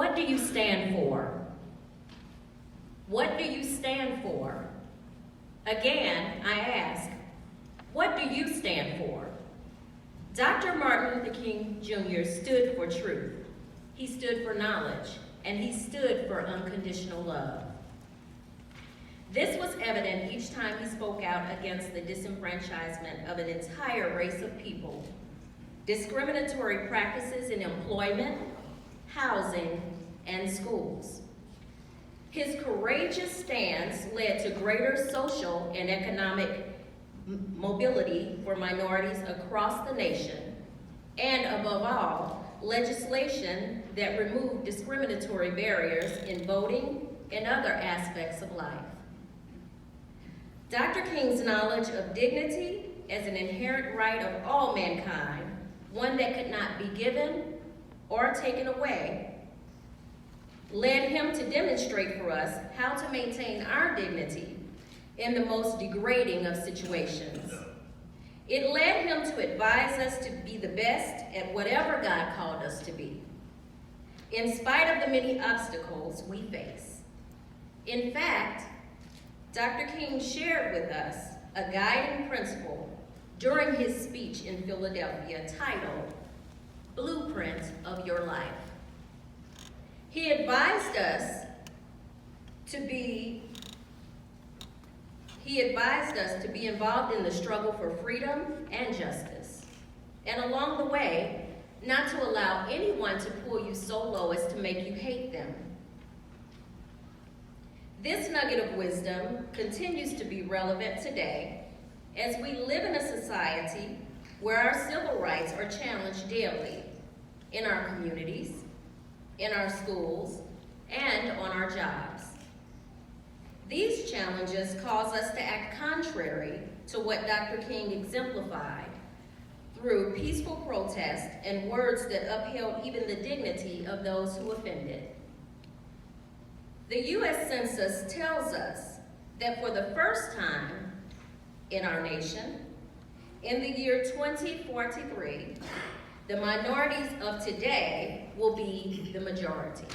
What do you stand for? What do you stand for? Again, I ask, what do you stand for? Dr. Martin Luther King Jr. stood for truth. He stood for knowledge, and he stood for unconditional love. This was evident each time he spoke out against the disenfranchisement of an entire race of people, discriminatory practices in employment, housing, and schools. His courageous stance led to greater social and economic mobility for minorities across the nation, and above all, legislation that removed discriminatory barriers in voting and other aspects of life. Dr. King's knowledge of dignity as an inherent right of all mankind, one that could not be given or taken away, led him to demonstrate for us how to maintain our dignity in the most degrading of situations. It led him to advise us to be the best at whatever God called us to be, in spite of the many obstacles we face. In fact, Dr. King shared with us a guiding principle during his speech in Philadelphia titled, Blueprint of Your Life. He advised us to be involved in the struggle for freedom and justice, and along the way, not to allow anyone to pull you so low as to make you hate them. This nugget of wisdom continues to be relevant today as we live in a society where our civil rights are challenged daily in our communities, in our schools, and on our jobs. These challenges cause us to act contrary to what Dr. King exemplified through peaceful protest and words that upheld even the dignity of those who offended. The U.S. Census tells us that for the first time in our nation, in the year 2043, the minorities of today will be the majority.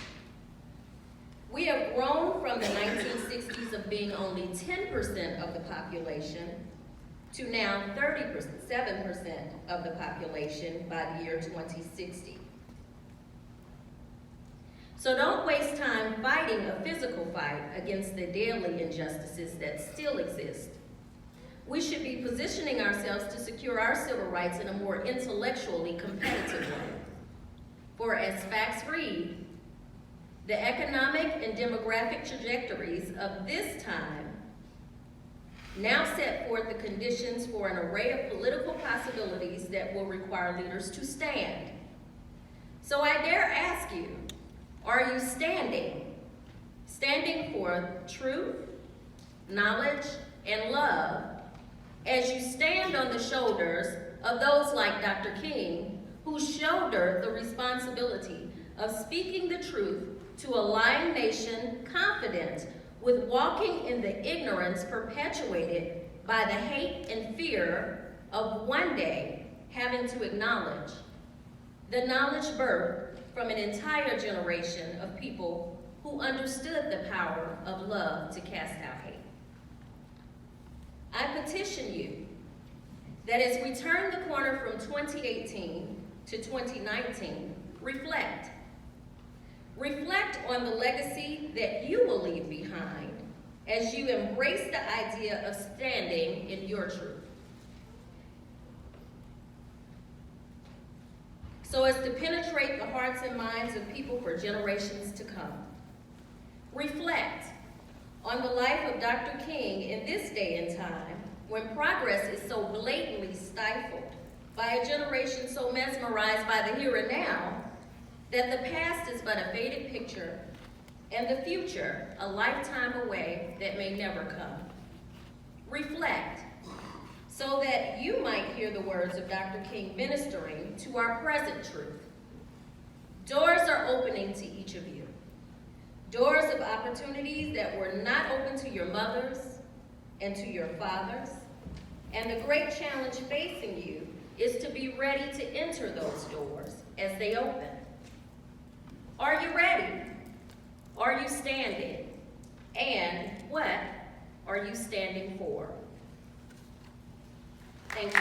We have grown from the 1960s of being only 10% of the population to now 37% of the population by the year 2060. So don't waste time fighting a physical fight against the daily injustices that still exist. We should be positioning ourselves to secure our civil rights in a more intellectually competitive way. For as facts read, the economic and demographic trajectories of this time now set forth the conditions for an array of political possibilities that will require leaders to stand. So I dare ask you, are you standing? Standing for truth, knowledge, and love as you stand on the shoulders of those like Dr. King, who shoulder the responsibility of speaking the truth to a lying nation confident with walking in the ignorance perpetuated by the hate and fear of one day having to acknowledge the knowledge birthed from an entire generation of people who understood the power of love to cast out hate. I petition you that as we turn the corner from 2018 to 2019, reflect. Reflect on the legacy that you will leave behind as you embrace the idea of standing in your truth, so as to penetrate the hearts and minds of people for generations to come. Reflect on the life of Dr. King in this day and time when progress is so blatantly stifled by a generation so mesmerized by the here and now that the past is but a faded picture and the future a lifetime away that may never come. Reflect so that you might hear the words of Dr. King ministering to our present truth. Doors are opening to each of you. Doors of opportunities that were not open to your mothers and to your fathers. And the great challenge facing you is to be ready to enter those doors as they open. Are you ready? Are you standing? And what are you standing for? Thank you.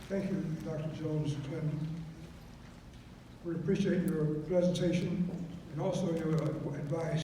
Thank you, Dr. Jones Clinton. We appreciate your presentation and also your advice.